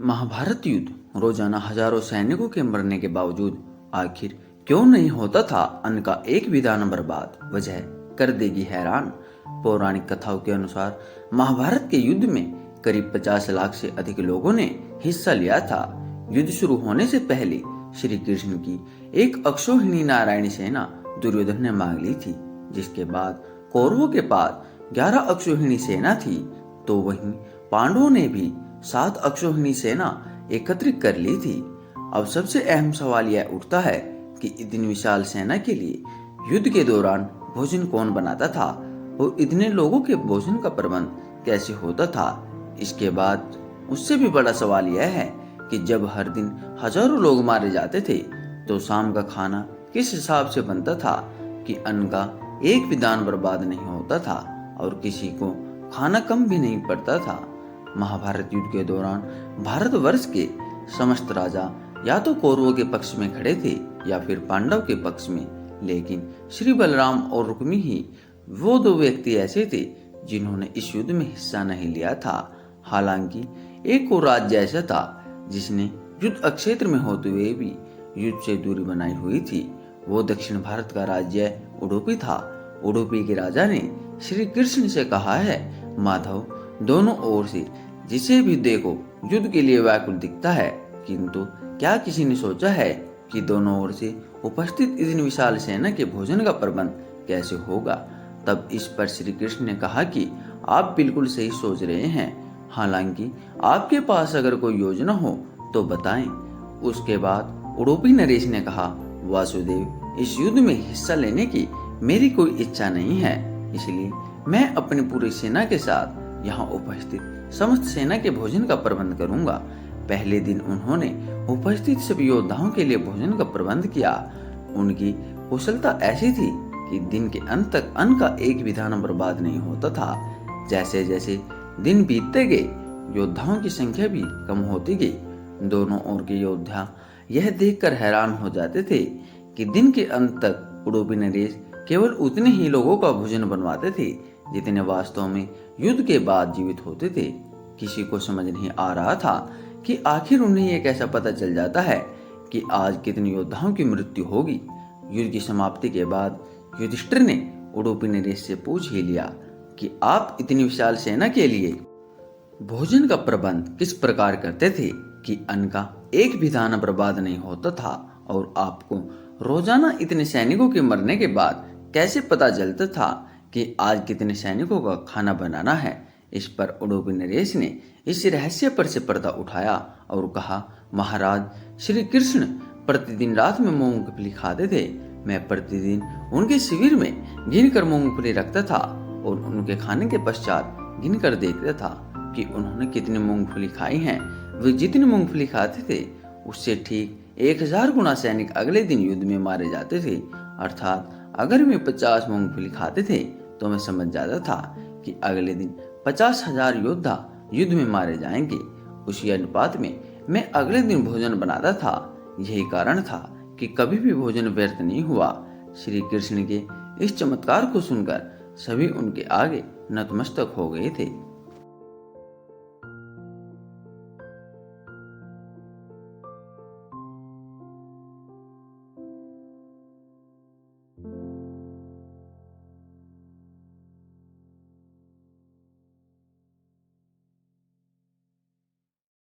महाभारत युद्ध रोजाना हजारों सैनिकों के मरने के बावजूद आखिर क्यों नहीं होता था अन्न का एक भी दाना बर्बाद। वजह कर देगी हैरान। पौराणिक कथाओं के अनुसार महाभारत के युद्ध में करीब 50 लाख से अधिक लोगों ने हिस्सा लिया था। युद्ध शुरू होने से पहले श्री कृष्ण की एक अक्षौहिणी नारायणी सेना दुर्योधन ने मांग ली थी, जिसके बाद कौरवों के पास 11 अक्षौहिणी सेना थी, तो वहीं पांडवों ने भी 7 अक्षौहिणी सेना एकत्रित कर ली थी। अब सबसे अहम सवाल यह उठता है कि इतनी विशाल सेना के लिए युद्ध के दौरान भोजन कौन बनाता था और इतने लोगों के भोजन का प्रबंध कैसे होता था। इसके बाद उससे भी बड़ा सवाल यह है कि जब हर दिन हजारों लोग मारे जाते थे तो शाम का खाना किस हिसाब से बनता था कि अन्न का एक भी दाना बर्बाद नहीं होता था और किसी को खाना कम भी नहीं पड़ता था। महाभारत युद्ध के दौरान भारतवर्ष के समस्त राजा या तो कौरवों के पक्ष में खड़े थे या फिर पांडव के पक्ष में, लेकिन श्री बलराम और रुक्मी ही वो दो व्यक्ति ऐसे थे जिन्होंने इस युद्ध में हिस्सा नहीं लिया था। हालांकि एक और राज्य ऐसा था जिसने युद्ध क्षेत्र में होते हुए भी युद्ध से दूरी बनाई हुई थी। वो दक्षिण भारत का राज्य उडुपी था। उडुपी के राजा ने श्री कृष्ण से कहा है, माधव, दोनों ओर से जिसे भी देखो युद्ध के लिए व्याकुल दिखता है, किंतु क्या किसी ने सोचा है कि दोनों ओर से उपस्थित इतनी विशाल सेना के भोजन का प्रबंध कैसे होगा। तब इस पर श्री कृष्ण ने कहा कि आप बिल्कुल सही सोच रहे हैं, हालांकि आपके पास अगर कोई योजना हो तो बताएं। उसके बाद उडुपी नरेश ने कहा, वासुदेव, इस युद्ध में हिस्सा लेने की मेरी कोई इच्छा नहीं है, इसलिए मैं अपनी पूरी सेना के साथ यहाँ उपस्थित समस्त सेना के भोजन का प्रबंध करूंगा। पहले दिन उन्होंने उपस्थित सभी योद्धाओं के लिए भोजन का प्रबंध किया। उनकी कुशलता ऐसी थी कि दिन के अंत तक अन्न का एक भी दाना बर्बाद नहीं होता था। जैसे जैसे दिन बीतते गए योद्धाओं की संख्या भी कम होती गई। दोनों ओर के योद्धा यह देखकर हैरान हो जाते थे कि दिन के अंत तक उडुपी नरेश केवल उतने ही लोगों का भोजन बनवाते थे जितने वास्तव में युद्ध के बाद जीवित होते थे। किसी को समझ नहीं आ रहा था कि आखिर उन्हें यह कैसा पता चल जाता है कि आज कितने योद्धाओं की मृत्यु होगी। युद्ध की समाप्ति के बाद युधिष्ठिर ने उडुपी नरेश से पूछ ही लिया कि आप इतनी विशाल सेना के लिए भोजन का प्रबंध किस प्रकार करते थे कि अन्न का एक भी दाना बर्बाद नहीं होता था, और आपको रोजाना इतने सैनिकों के मरने के बाद कैसे पता चलता था कि आज कितने सैनिकों का खाना बनाना है। इस पर उडुपी नरेश ने इस रहस्य पर से पर्दा उठाया और कहा, महाराज, श्री कृष्ण प्रतिदिन रात में मूंगफली खाते थे। मैं प्रतिदिन उनके शिविर में गिनकर मूंगफली रखता था और उनके खाने के पश्चात गिनकर देखता था कि उन्होंने कितनी मूंगफली खाई हैं। वे जितनी मूंगफली खाते थे उससे ठीक 1000 गुना सैनिक अगले दिन युद्ध में मारे जाते थे। अर्थात अगर वे 50 मूंगफली खाते थे तो मैं समझ जाता था कि अगले दिन 50,000 योद्धा युद्ध में मारे जाएंगे। उसी अनुपात में मैं अगले दिन भोजन बनाता था। यही कारण था कि कभी भी भोजन व्यर्थ नहीं हुआ। श्री कृष्ण के इस चमत्कार को सुनकर सभी उनके आगे नतमस्तक हो गए थे।